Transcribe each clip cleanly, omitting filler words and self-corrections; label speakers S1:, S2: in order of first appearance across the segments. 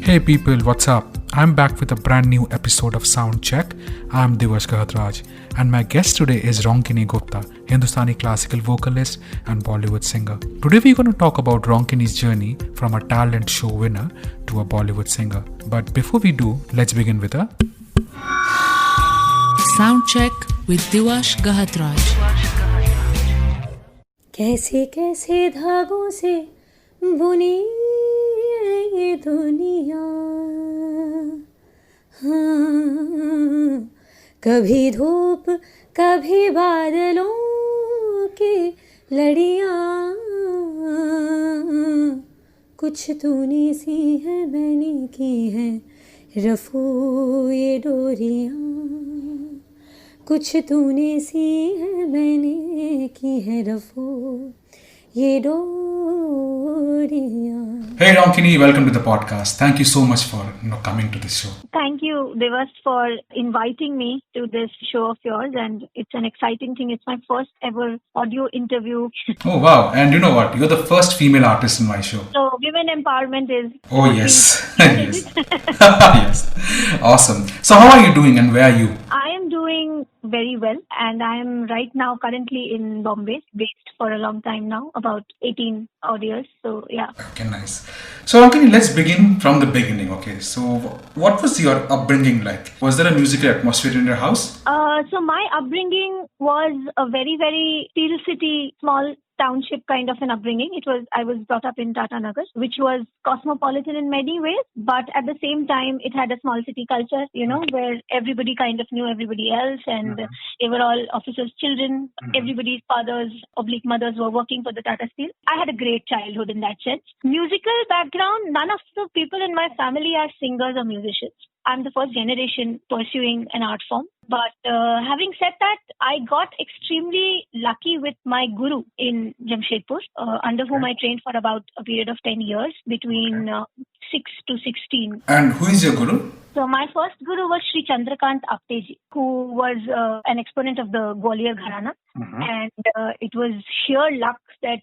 S1: Hey people, what's up? I'm back with a brand new episode of Soundcheck. I'm Diwash Gahatraj, and my guest today is Ronkini Gupta, Hindustani classical vocalist and Bollywood singer. Today we're going to talk about Ronkini's journey from a talent show winner to a Bollywood singer. But before we do, let's begin with a
S2: Soundcheck with Diwash Gahatraj.
S3: कैसे कैसे धागों से बुनी ये दुनिया, हाँ, कभी धूप कभी बादलों की लड़ियाँ, कुछ तूने सी है मैंने की है रफू ये डोरियाँ, कुछ तूने सी है मैंने की है रफू ये डोरियाँ.
S1: Hey Ronkini, welcome to the podcast. Thank you so much for coming to this show.
S4: Thank you, Diwash, for inviting me to this show of yours, and it's an exciting thing. It's my first ever audio interview.
S1: Oh wow, and you know what? You're the first female artist in my show.
S4: So women empowerment is...
S1: Oh yes, yes. Yes. Awesome. So how are you doing and where are you?
S4: I am doing very well, and I am right now currently in Bombay, based for a long time now, about 18 odd years. So yeah.
S1: Okay, nice. So Ronkini, let's begin from the beginning. Okay, so what was your upbringing like? Was there a musical atmosphere in your house?
S4: So my upbringing was a very, very steel city, small township kind of an upbringing. I was brought up in Tata Nagar, which was cosmopolitan in many ways, but at the same time, it had a small city culture, where everybody kind of knew everybody else, and they were all officers' children. Everybody's fathers, oblique mothers were working for the Tata Steel. I had a great childhood in that sense. Musical background, none of the people in my family are singers or musicians. I'm the first generation pursuing an art form. But having said that, I got extremely lucky with my guru in Jamshedpur, under whom I trained for about a period of 10 years, between 6 to 16.
S1: And who is your guru?
S4: So my first guru was Sri Chandrakant Apteji, who was an exponent of the Gwalior Gharana. And it was sheer luck that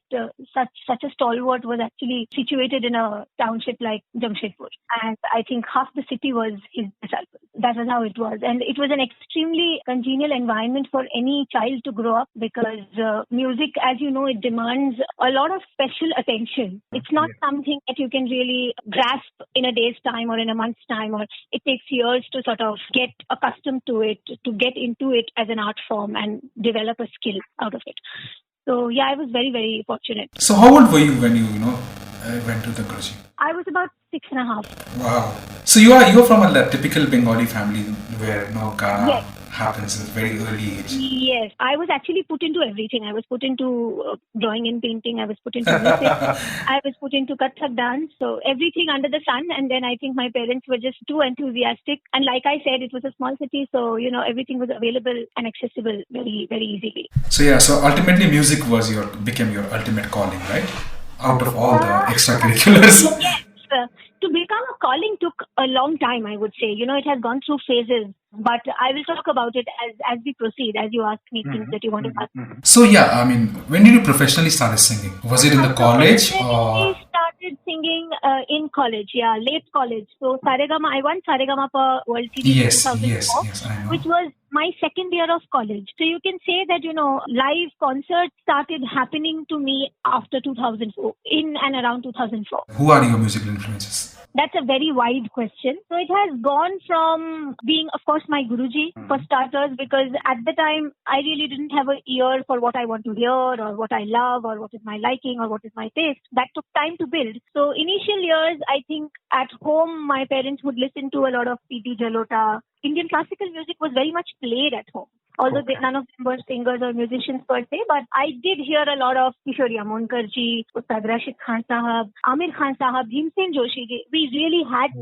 S4: such a stalwart was actually situated in a township like Jamshedpur. And I think half the city was his disciple. That was how it was. And it was an extremely congenial environment for any child to grow up, because music, as you know, it demands a lot of special attention. It's not something that you can really grasp in a day's time or in a month's time, or it takes years to sort of get accustomed to it, to get into it as an art form and develop a skill out of it. So yeah, I was very, very fortunate.
S1: So how old were you when you went to the Guruji?
S4: I was about 6.5.
S1: Wow. So you're from a typical Bengali family where Ghana happens at a very early age.
S4: Yes, I was actually put into everything. I was put into drawing and painting. I was put into music. I was put into Kathak dance. So everything under the sun. And then I think my parents were just too enthusiastic. And like I said, it was a small city. So, everything was available and accessible very, very easily.
S1: So ultimately music became your ultimate calling, right? Out of all the extracurriculars.
S4: Yes. To become a calling took a long time, I would say. It has gone through phases. But I will talk about it as we proceed, as you ask me things that you want to ask.
S1: So when did you professionally start singing? Was it in the college?
S4: I started singing in college, late college. So Saregama, I won Saregama World Series in 2004,
S1: yes, I know.
S4: which was my second year of college. So you can say that, live concerts started happening to me after 2004, in and around 2004.
S1: Who are your musical influences?
S4: That's a very wide question. So it has gone from being, of course, my Guruji for starters, because at the time I really didn't have an ear for what I want to hear or what I love or what is my liking or what is my taste. That took time to build. So initial years, I think at home, my parents would listen to a lot of P.T. Jalota. Indian classical music was very much played at home. Although none of them were singers or musicians per se, but I did hear a lot of Kishori Amonkar ji, Ustad Rashid Khan Sahab, Amir Khan Sahab, Bhimsen Joshi ji. We really had,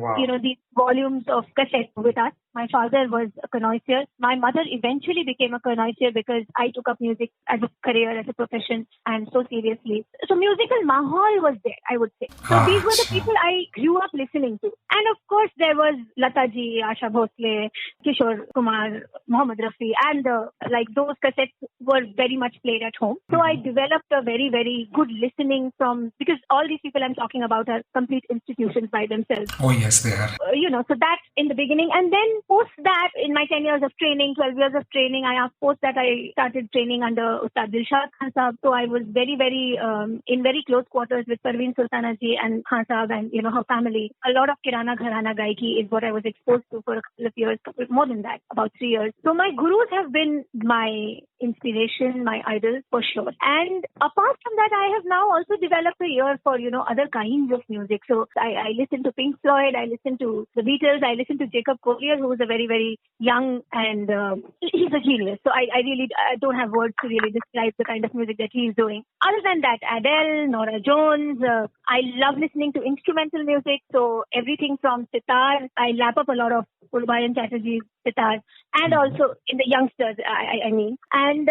S4: these volumes of cassettes with us. My father was a connoisseur. My mother eventually became a connoisseur because I took up music as a career, as a profession, and so seriously. So musical mahal was there, I would say. So these were the people I grew up listening to. And of course, there was Lata ji, Asha Bhosle, Kishore Kumar, Mohammed Rafi, and like those cassettes were very much played at home. So I developed a very, very good listening from, because all these people I'm talking about are complete institutions by themselves.
S1: Oh, yes, they are.
S4: So that's in the beginning. And then post that, in my 10 years of training, 12 years of training, post that I started training under Ustad Dilshad Khan Sahab. So I was very, very in very close quarters with Parveen Sultana ji and Khan Sahab and, her family. A lot of Kirana Gharana Gaiki is what I was exposed to for a couple of years, more than that, about 3 years. So my gurus have been my inspiration, my idols for sure. And apart from that, I have now also developed a ear for, other kinds of music. So I listen to Pink Floyd, I listen to the Beatles, I listen to Jacob Collier, who is a very, very young and he's a genius. So I really don't have words to really describe the kind of music that he's doing. Other than that, Adele, Nora Jones, I love listening to instrumental music. So everything from sitar, I lap up a lot of Urbayan Chatterjee's sitar, and also in the youngsters, I mean. And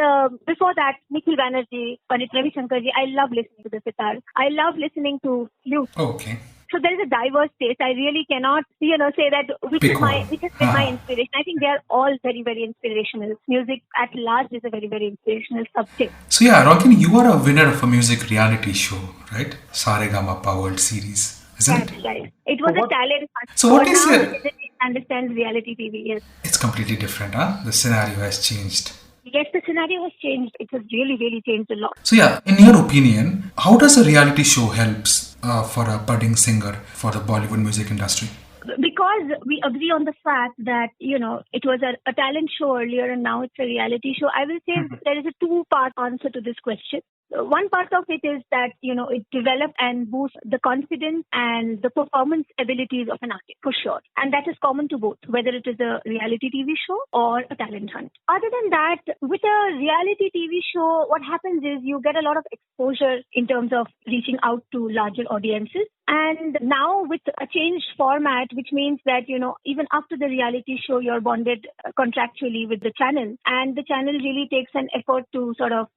S4: before that, Nikhil Banerjee, Pandit Ravi Shankarji, I love listening to the sitar. I love listening to flute.
S1: Okay.
S4: So there is a diverse taste. I really cannot, say that which has been my inspiration. I think they are all very, very inspirational. Music at large is a very, very inspirational subject.
S1: So yeah, Ronkini, you are a winner of a music reality show, right? Saregama World Series, isn't it?
S4: That's right. It was a talent hunt.
S1: So what is
S4: now
S1: it?
S4: it understands reality TV, yes.
S1: It's completely different, huh? The scenario has changed.
S4: Yes, the scenario has changed. It has really, really changed a lot.
S1: So yeah, in your opinion, how does a reality show helps for a budding singer for the Bollywood music industry?
S4: Because we agree on the fact that, it was a talent show earlier and now it's a reality show, I will say there is a two-part answer to this question. One part of it is that, it develops and boosts the confidence and the performance abilities of an artist, for sure. And that is common to both, whether it is a reality TV show or a talent hunt. Other than that, with a reality TV show, what happens is you get a lot of exposure in terms of reaching out to larger audiences. And now with a changed format, which means that, even after the reality show, you're bonded contractually with the channel. And the channel really takes an effort to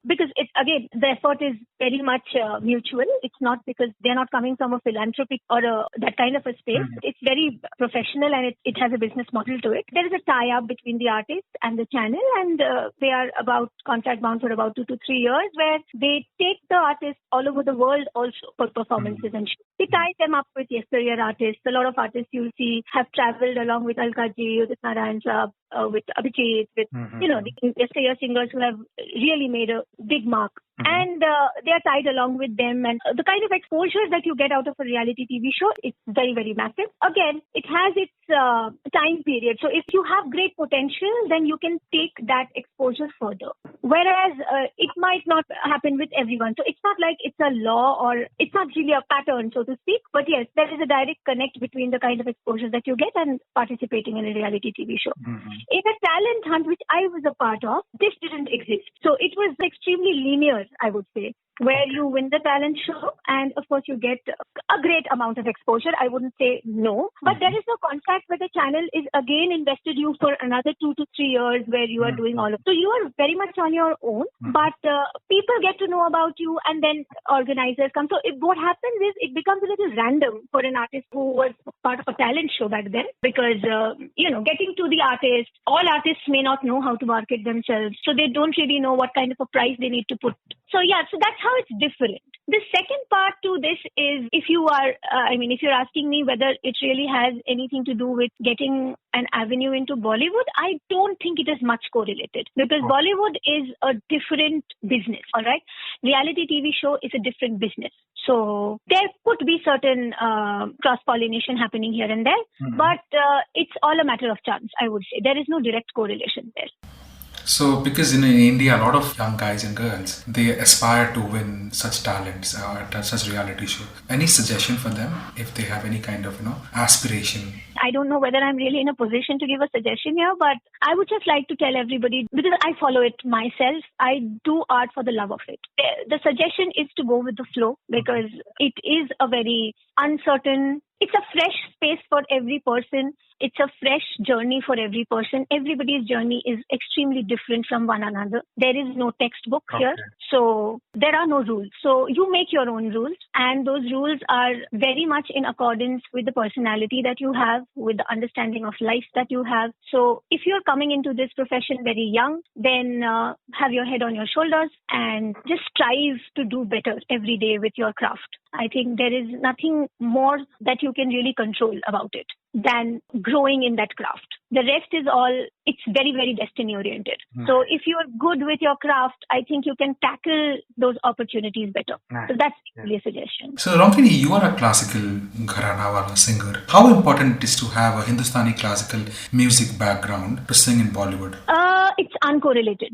S4: because it's, again, the effort is very much mutual. It's not because they're not coming from a philanthropic or that kind of a space. It's very professional and it has a business model to it. There is a tie-up between the artist and the channel, and they are about contract bound for about 2 to 3 years, where they take the artist all over the world also for performances and shows. They tie them up with yesteryear artists. A lot of artists you'll see have traveled along with Alka ji, Udit Narayan Saab, with Abhijit, with, the yesteryear singers who have really made a big mark. And they are tied along with them. And the kind of exposure that you get out of a reality TV show is very, very massive. Again, it has its time period. So if you have great potential, then you can take that exposure further. Whereas it might not happen with everyone. So it's not like it's a law or it's not really a pattern, so to speak. But yes, there is a direct connect between the kind of exposure that you get and participating in a reality TV show. In a talent hunt, which I was a part of, this didn't exist. So it was extremely linear, I would say, where you win the talent show and of course you get a great amount of exposure. I wouldn't say no, but there is no contract where the channel is again invested you for another 2 to 3 years where you are doing all of. So you are very much on your own, but people get to know about you and then organizers come. So what happens is it becomes a little random for an artist who was part of a talent show back then, because, getting to the artist, all artists may not know how to market themselves. So they don't really know what kind of a price they need to put. So that's how it's different. The second part to this is if you're asking me whether it really has anything to do with getting an avenue into Bollywood, I don't think it is much correlated, because Bollywood is a different business, all right? Reality TV show is a different business. So there could be certain cross-pollination happening here and there, but it's all a matter of chance, I would say. There is no direct correlation there.
S1: So, because in India, a lot of young guys and girls, they aspire to win such talents at such reality shows. Any suggestion for them if they have any kind of, aspiration?
S4: I don't know whether I'm really in a position to give a suggestion here, but I would just like to tell everybody, because I follow it myself, I do art for the love of it. The suggestion is to go with the flow, because it is a very uncertain, it's a fresh space for every person. It's a fresh journey for every person. Everybody's journey is extremely different from one another. There is no textbook here. So there are no rules. So you make your own rules, and those rules are very much in accordance with the personality that you have, with the understanding of life that you have. So if you're coming into this profession very young, then have your head on your shoulders and just strive to do better every day with your craft. I think there is nothing more that you can really control about it than growing in that craft. The rest is all, it's very, very destiny oriented. So if you're good with your craft, I think you can tackle those opportunities better. So that's really a suggestion.
S1: So Ronkini, you are a classical gharana wala singer. How important it is to have a Hindustani classical music background to sing in Bollywood?
S4: It's uncorrelated.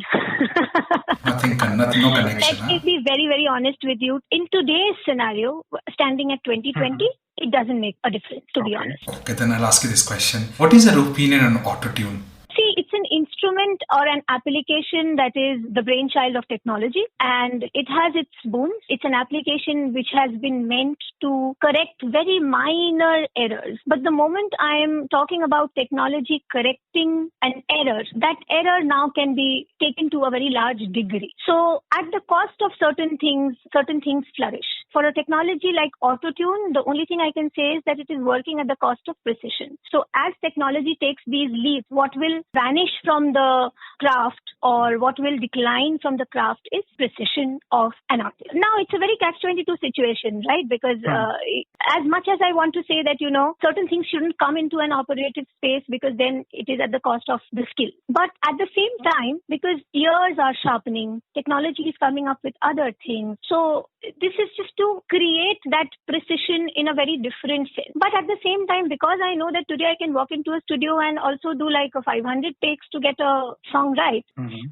S1: Nothing, no connection.
S4: Let me be very, very honest with you. In today's scenario, standing at 2020, it doesn't make a difference, to be honest.
S1: Okay, then I'll ask you this question. What is your opinion on autotune?
S4: See, it's an instrument or an application that is the brainchild of technology, and it has its boons. It's an application which has been meant to correct very minor errors. But the moment I am talking about technology correcting an error, that error now can be taken to a very large degree. So at the cost of certain things flourish. For a technology like autotune, the only thing I can say is that it is working at the cost of precision. So as technology takes these leaps, what will vanish from the craft or what will decline from the craft is precision of an artist. Now, it's a very catch-22 situation, right? Because as much as I want to say that, certain things shouldn't come into an operative space because then it is at the cost of the skill. But at the same time, because ears are sharpening, technology is coming up with other things. So this is just to create that precision in a very different sense. But at the same time, because I know that today I can walk into a studio and also do like a 500 takes to get a song right,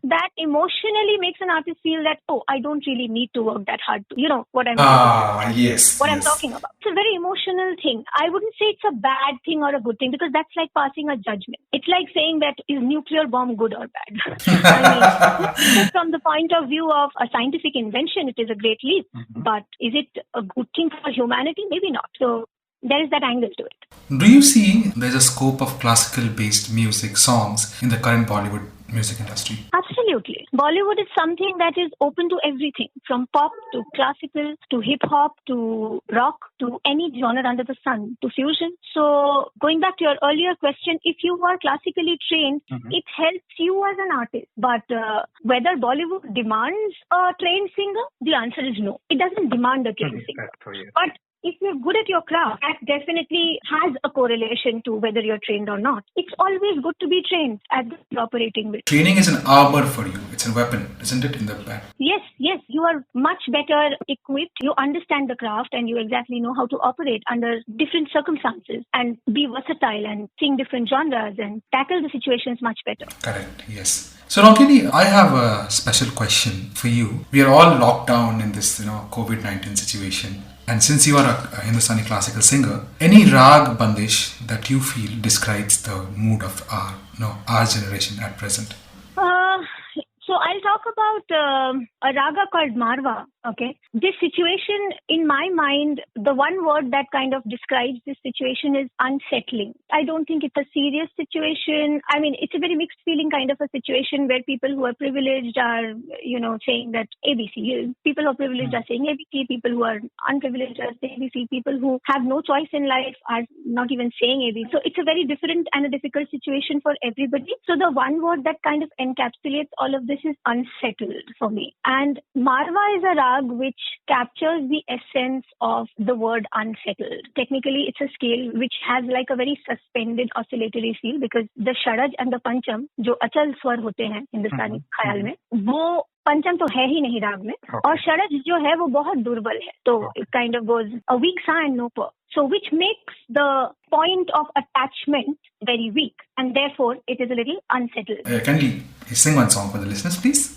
S4: that emotionally makes an artist feel that, I don't really need to work that hard. What I'm I'm talking about. It's a very emotional thing. I wouldn't say it's a bad thing or a good thing because that's like passing a judgment. It's like saying that is nuclear bomb good or bad? I mean, from the point of view of a scientific invention, it is a great leap. But is it a good thing for humanity? Maybe not. So there is that angle to it.
S1: Do you see there's a scope of classical-based music songs in the current Bollywood music industry?
S4: Absolutely. Bollywood is something that is open to everything, from pop to classical to hip-hop to rock to any genre under the sun to fusion. So going back to your earlier question, if you are classically trained, it helps you as an artist. But whether Bollywood demands a trained singer, the answer is no. It doesn't demand a trained singer. But if you're good at your craft, that definitely has a correlation to whether you're trained or not. It's always good to be trained at the operating bit.
S1: Training is an armor for you. It's a weapon, isn't it, in the back?
S4: Yes. You are much better equipped. You understand the craft and you exactly know how to operate under different circumstances and be versatile and sing different genres and tackle the situations much better.
S1: Correct, yes. So Ronkini, I have a special question for you. We are all locked down in this, COVID-19 situation. And since you are a Hindustani classical singer, any rag bandish that you feel describes the mood of our generation at present?
S4: So I'll talk about a raga called Marwa. Okay. This situation, in my mind, the one word that kind of describes this situation is unsettling. I don't think it's a serious situation. I mean, it's a very mixed feeling kind of a situation where people who are privileged are, saying that ABC. People who are privileged are saying ABC. People who are unprivileged are saying ABC. People who have no choice in life are not even saying ABC. So it's a very different and a difficult situation for everybody. So the one word that kind of encapsulates all of this is unsettled for me. And Marwa is a rag which captures the essence of the word unsettled. Technically, it's a scale which has like a very suspended oscillatory feel because the sharaj and the pancham, जो अचल स्वर होते हैं हिंदुस्तानी ख्याल में, वो पंचम तो है ही नहीं राग में और षडज जो है वो बहुत दुर्बल है तो it kind of goes a weak sa and no pa. So which makes the point of attachment very weak and therefore it is a little unsettled.
S1: Can you sing one song for the listeners, please?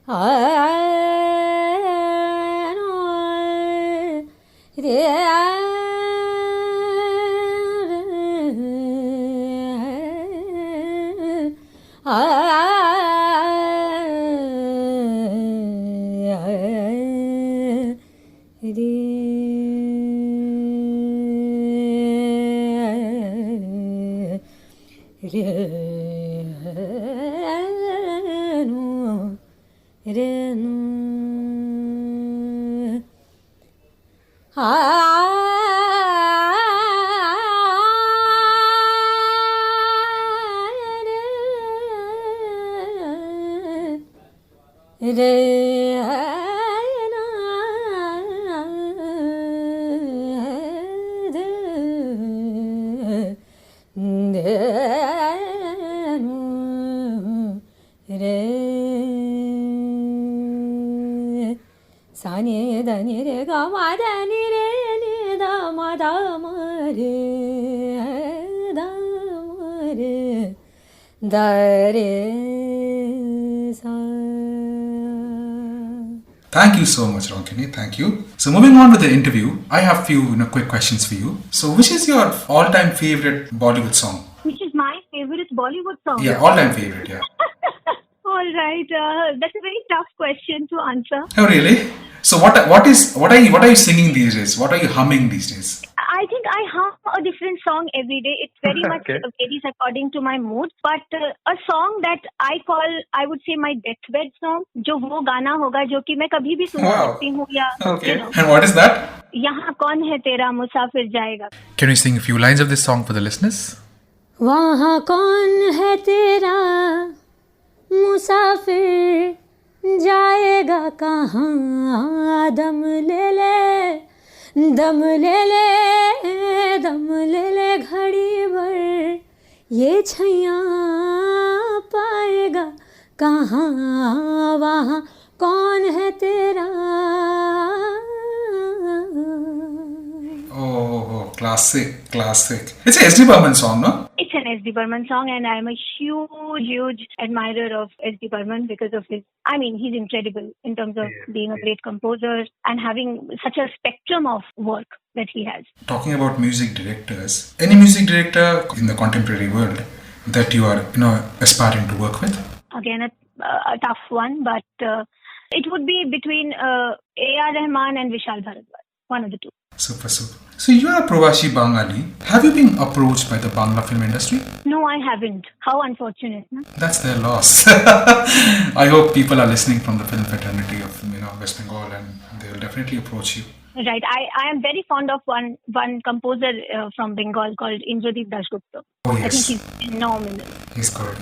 S3: Ah Sani da ni re ga ma da ni re ni da ma re da ma re da re sa.
S1: Thank you so much, Ronkini. Thank you. So moving on with the interview, I have few quick questions for you. So which is your all-time favorite Bollywood song?
S4: Which is my favorite Bollywood song?
S1: Yeah, all-time favorite, yeah.
S4: All right. That's a very tough question to answer.
S1: Oh, really? So what are you singing these days? What are you humming these days?
S4: I think I hum a different song every day. It very much varies according to my mood. But a song that I would say my deathbed song, जो वो गाना होगा जो कि मैं कभी भी सुन सकती हूँ या
S1: Okay. And what is that?
S4: यहाँ कौन है तेरा मुसाफिर जाएगा.
S1: Can you sing a few lines of this song for the listeners?
S3: वहाँ कौन है तेरा मुसाफिर जाएगा कहाँ दम ले ले दम ले ले दम ले ले घड़ी भर ये छैया पाएगा कहाँ वहाँ कौन है तेरा.
S1: Oh, classic. It's a SD Burman song, no?
S4: It's an S.D. Burman song, and I'm a huge admirer of S.D. Burman because of his. I mean, he's incredible in terms of being a great composer and having such a spectrum of work that he has.
S1: Talking about music directors, any music director in the contemporary world that you are, aspiring to work with?
S4: Again, a tough one, but it would be between A.R. Rahman and Vishal Bharadwaj, one of the two.
S1: Super. So you are a Pravasi Bengali. Have you been approached by the Bangla film industry?
S4: No, I haven't. How unfortunate, no?
S1: That's their loss. I hope people are listening from the film fraternity of West Bengal, and they will definitely approach you.
S4: Right. I am very fond of one composer from Bengal called Indrajit Dasgupta.
S1: Oh, yes.
S4: I think he's phenomenal.
S1: He's good.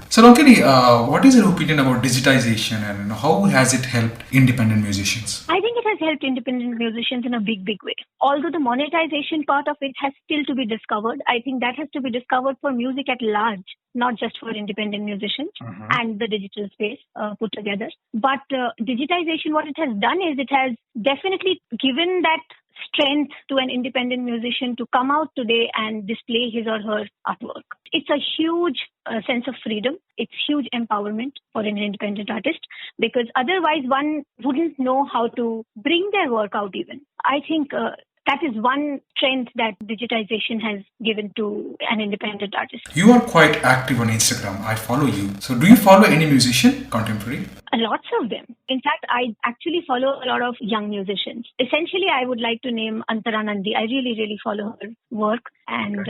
S1: So Ronkini, what is your opinion about digitization and how has it helped independent musicians?
S4: I think it has helped independent musicians in a big way. Although the monetization part of it has still to be discovered, I think that has to be discovered for music at large, not just for independent musicians and the digital space put together. But digitization, what it has done is it has definitely given that strength to an independent musician to come out today and display his or her artwork. It's a huge sense of freedom. It's huge empowerment for an independent artist because otherwise one wouldn't know how to bring their work out even. I think that is one strength that digitization has given to an independent artist.
S1: You are quite active on Instagram. I follow you. So do you follow any musician, contemporary?
S4: Lots of them. In fact, I actually follow a lot of young musicians. Essentially, I would like to name Antara Nandi. I really follow her work. And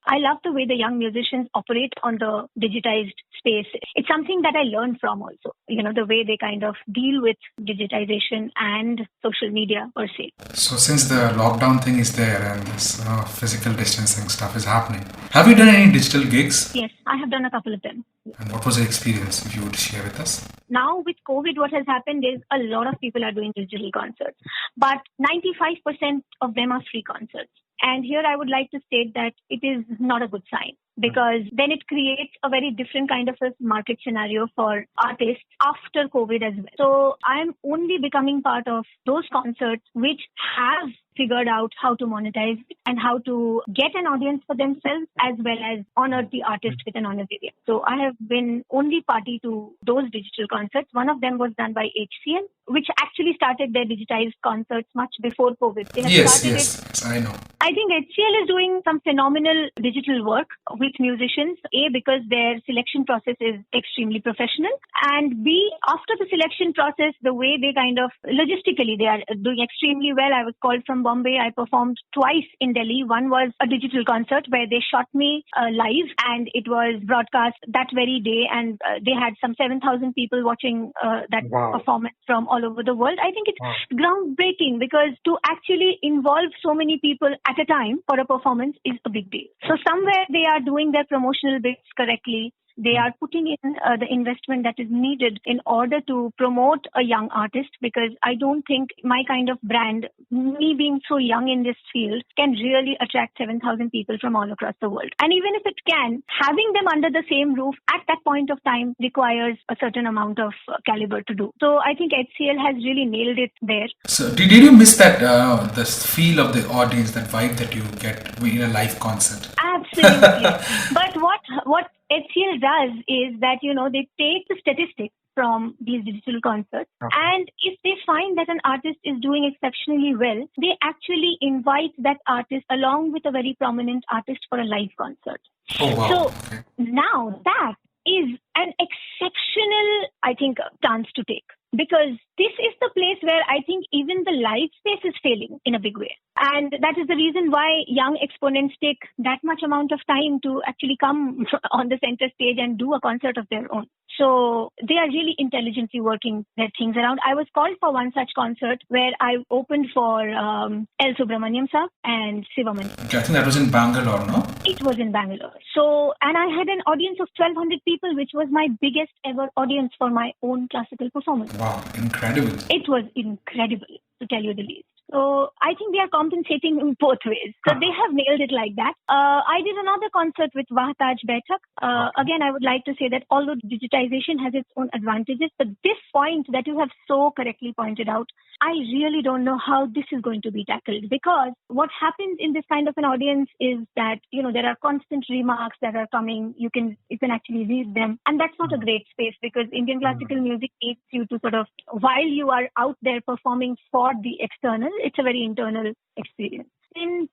S4: I love the way the young musicians operate on the digitized space. It's something that I learned from also. The way they kind of deal with digitization and social media per se.
S1: So since the lockdown thing is there and this physical distancing stuff is happening, have you done any digital gigs?
S4: Yes, I have done a couple of them.
S1: And what was the experience, if you would share with us?
S4: Now with COVID, what has happened is a lot of people are doing digital concerts, but 95% of them are free concerts. And here I would like to state that it is not a good sign because then it creates a very different kind of a market scenario for artists after COVID as well. So I'm only becoming part of those concerts which have figured out how to monetize it and how to get an audience for themselves as well as honor the artist with an honorarium. So I have been only party to those digital concerts. One of them was done by HCL, which actually started their digitized concerts much before COVID. They have
S1: Yes, I know.
S4: I I think HCL is doing some phenomenal digital work with musicians. A, because their selection process is extremely professional, and B, after the selection process, the way they kind of logistically they are doing extremely well. I was called from Bombay. I performed twice in Delhi. One was a digital concert where they shot me live, and it was broadcast that very day, and they had some 7,000 people watching that performance from all over the world. I think it's groundbreaking because to actually involve so many people at a time for a performance is a big deal. So somewhere they are doing their promotional bits correctly. They are putting in the investment that is needed in order to promote a young artist, because I don't think my kind of brand, me being so young in this field, can really attract 7,000 people from all across the world. And even if it can, having them under the same roof at that point of time requires a certain amount of caliber to do. So I think HCL has really nailed it there.
S1: So did you miss that the feel of the audience, that vibe that you get in a live concert?
S4: Absolutely. But what HCL does is that, they take the statistics from these digital concerts, and if they find that an artist is doing exceptionally well, they actually invite that artist along with a very prominent artist for a live concert.
S1: Oh, wow.
S4: So now that is an exceptional, I think, chance to take. Because this is the place where I think even the live space is failing in a big way. And that is the reason why young exponents take that much amount of time to actually come on the center stage and do a concert of their own. So they are really intelligently working their things around. I was called for one such concert where I opened for L. Subramaniam Sir and Sivaman.
S1: Okay, I think that was in Bangalore, no?
S4: It was in Bangalore. So, and I had an audience of 1,200 people, which was my biggest ever audience for my own classical performance.
S1: Wow, incredible.
S4: It was incredible, to tell you the least. So I think they are compensating in both ways. So they have nailed it like that. I did another concert with Wahtaj Baitak. Again, I would like to say that although digitization has its own advantages, but this point that you have so correctly pointed out, I really don't know how this is going to be tackled, because what happens in this kind of an audience is that, there are constant remarks that are coming. You can actually read them. And that's not a great space, because Indian classical music needs you to sort of, while you are out there performing for the external, it's a very internal experience. And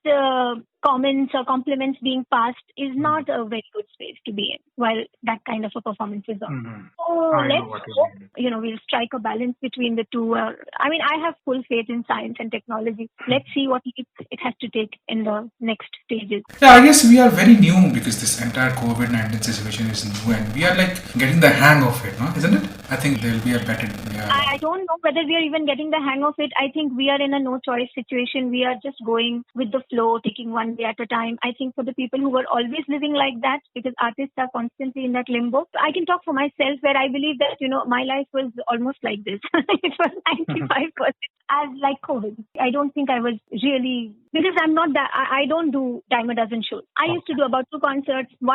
S4: comments or compliments being passed is not a very good space to be in while that kind of a performance is on. So let's hope, we'll strike a balance between the two. I have full faith in science and technology. Let's see what it has to take in the next stages.
S1: Yeah, I guess we are very new because this entire COVID-19 situation is new and we are getting the hang of it, no? Isn't it? I think there'll be a better... Yeah.
S4: I don't know whether we are even getting the hang of it. I think we are in a no-choice situation. We are just going with the flow, taking one day at a time. I think for the people who were always living like that, because artists are constantly in that limbo, I can talk for myself where I believe that, my life was almost like this. It was 95% as like COVID. I don't think I was really, because I'm not that, I don't do dime a dozen shows. I used to do about 1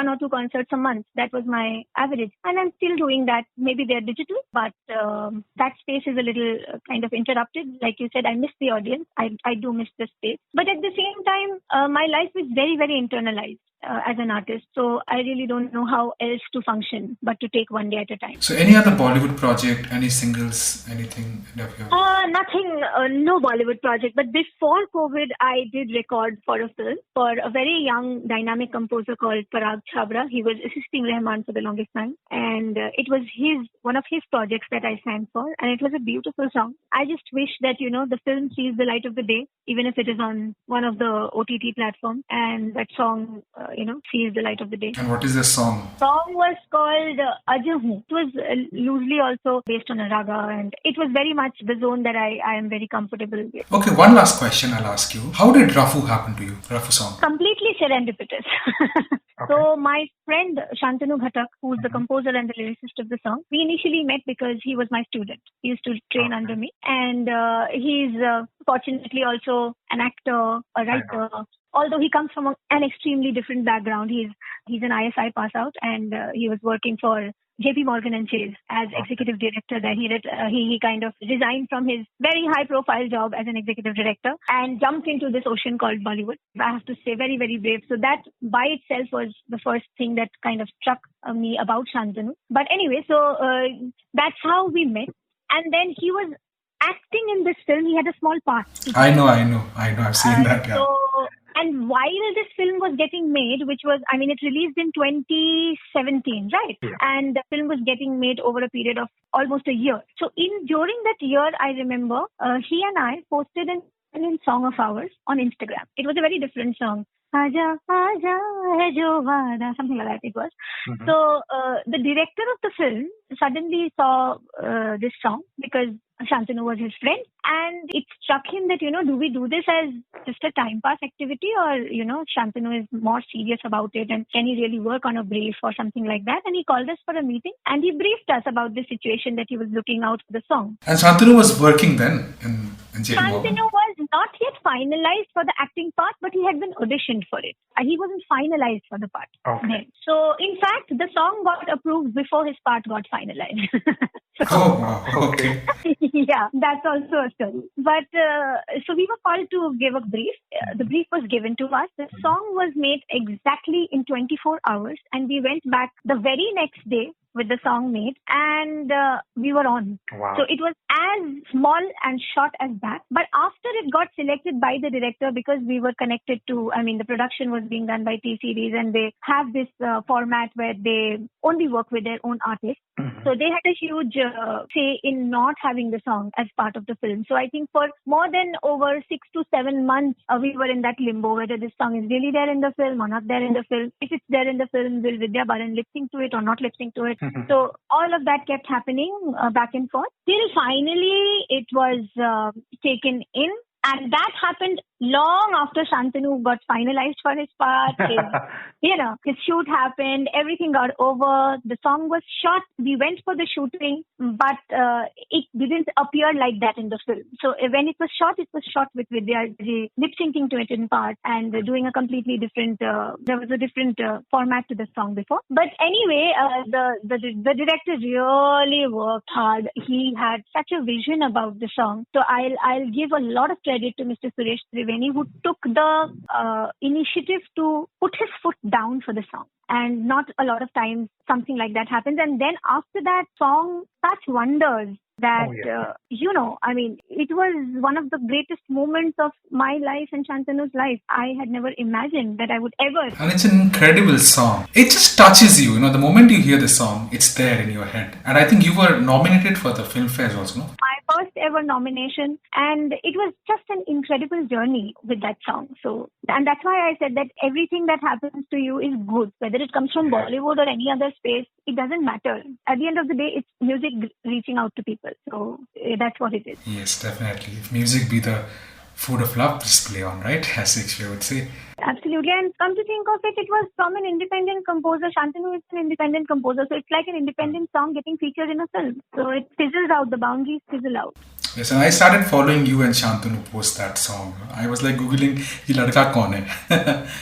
S4: or 2 concerts a month. That was my average. And I'm still doing that. Maybe they're digital, but that space is a little kind of interrupted. Like you said, I miss the audience. I do miss the space. But at the same time, my life is very, very internalized as an artist. So I really don't know how else to function, but to take one day at a time.
S1: So any other Bollywood project, any singles, anything?
S4: Nothing, no Bollywood project. But before COVID, I did record for a film for a very young dynamic composer called Parag Chhabra. He was assisting Rahman for the longest time. And it was one of his projects that I sang for. And it was a beautiful song. I just wish that, the film sees the light of the day, even if it is on one of the OTT platforms. And that song, sees the light of the day.
S1: And what is the song?
S4: Song was called Arjun. It was loosely also based on a raga, and it was very much the zone that I am very comfortable with.
S1: Okay, one last question I'll ask you. How did Rafu happen to you? Rafu song?
S4: Completely serendipitous.
S1: Okay.
S4: So my friend Shantanu Ghatak, who is the composer and the lyricist of the song, we initially met because he was my student. He used to train under me, and he's fortunately also an actor, a writer. Although he comes from an extremely different background. He's an ISI pass out, and he was working for JP Morgan and Chase as executive director there. He kind of resigned from his very high profile job as an executive director and jumped into this ocean called Bollywood. I have to say, very, very brave. So that by itself was the first thing that kind of struck me about Shantanu. But anyway, so that's how we met. And then he was acting in this film. He had a small part.
S1: I know. I've seen that. Yeah.
S4: And while this film was getting made, which was, I mean, it released in 2017, right?
S1: Yeah.
S4: And the film was getting made over a period of almost a year. So during that year, I remember he and I posted an song of ours on Instagram. It was a very different song. Aja, aja, hai jo wada, something like that it was.
S1: Mhm.
S4: So the director of the film suddenly saw this song because Shantanu was his friend, and it struck him that, do we do this as just a time pass activity, or, Shantanu is more serious about it, and can he really work on a brief or something like that? And he called us for a meeting, and he briefed us about the situation that he was looking out for the song.
S1: And Shantanu was working then in J.D. Morgan?
S4: Shantanu was not yet finalized for the acting part, but he had been auditioned for it. He wasn't finalized for the part.
S1: Okay.
S4: Then. So, in fact, the song got approved before his part got finalized.
S1: Oh, wow. Okay.
S4: Yeah, that's also a story. But so we were called to give a brief. The brief was given to us. The song was made exactly in 24 hours, and we went back the very next day with the song made, and we were on.
S1: Wow.
S4: So it was as small and short as that. But after it got selected by the director, because we were connected to, the production was being done by T-Series, and they have this format where they only work with their own artists.
S1: Mhm.
S4: So they had a huge say in not having the song as part of the film. So I think for more than over 6 to 7 months, we were in that limbo, whether this song is really there in the film or not there in the film. If it's there in the film, will Vidya Balan lip sync to it or not lip sync to it?
S1: Mhm.
S4: So all of that kept happening back and forth till finally it was taken in. And that happened long after Shantanu got finalized for his part. His shoot happened. Everything got over. The song was shot. We went for the shooting, but it didn't appear like that in the film. So when it was shot with Vidya lip syncing to it in part and doing a completely different, there was a different format to the song before. But anyway, the director really worked hard. He had such a vision about the song. So I'll give a lot of credit to Mr. Suresh Triveni, who took the initiative to put his foot down for the song. And not a lot of times something like that happens. And then after that song, such wonders that, it was one of the greatest moments of my life and Shantanu's life. I had never imagined that I would ever.
S1: And it's an incredible song. It just touches you. The moment you hear the song, it's there in your head. And I think you were nominated for the Filmfare also, no?
S4: My first ever nomination, and it was just an incredible journey with that song. So, and that's why I said that everything that happens to you is good, whether it comes from Bollywood or any other space, it doesn't matter. At the end of the day, it's music reaching out to people. So that's what it is.
S1: Yes, definitely. If music be the food of love, just play on, right? As Shakespeare would say.
S4: Absolutely. And come to think of it, it was from an independent composer. Shantanu is an independent composer. So it's like an independent song getting featured in a film. So it fizzles out, the boundaries fizzle out.
S1: Yes, and I started following you and Shantanu post that song. I was like Googling, ye ladka kaun hai?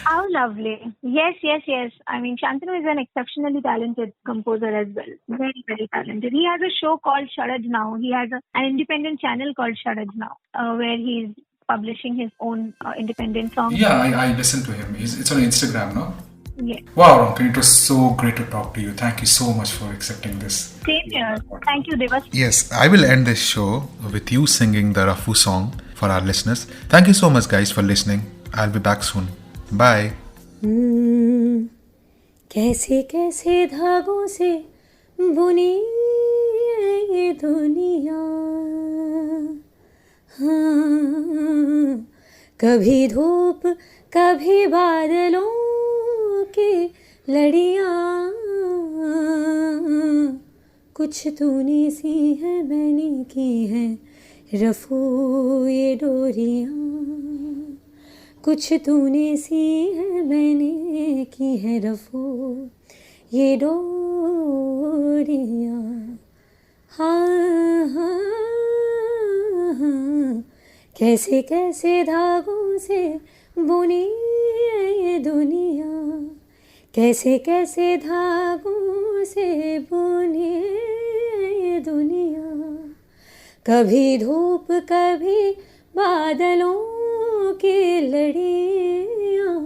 S4: How lovely. Yes. Shantanu is an exceptionally talented composer as well. Very, very talented. He has a show called Sharaj Now. He has an independent channel called Sharaj Now, where he's publishing his own independent songs.
S1: Yeah, I listened to him. It's on Instagram, no?
S4: Yes.
S1: Wow, Ronkini, it was so great to talk to you. Thank you so much for accepting this.
S4: Same here. Thank you, Diwash.
S1: Yes, I will end this show with you singing the Rafu song for our listeners. Thank you so much, guys, for listening. I'll be back soon. Bye.
S3: कैसे कैसे धागों से बुनी ये दुनिया, हाँ, कभी धूप कभी बादलों की लड़ियाँ, कुछ तूने सी है मैंने की है रफू ये डोरियाँ, कुछ तूने सी है मैंने की है रफू ये डोरियाँ, हाँ हाँ हाँ, कैसे कैसे धागों से बुनी ये दुनिया, कैसे कैसे धागों से बुनी ये दुनिया, कभी धूप कभी बादलों की लड़ियाँ,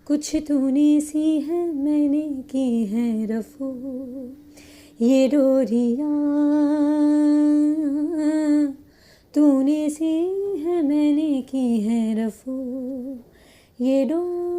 S3: कुछ तूने सी है मैंने की है रफू ये डोरियाँ। तूने सी है मैंने की है रफू ये डोरियां।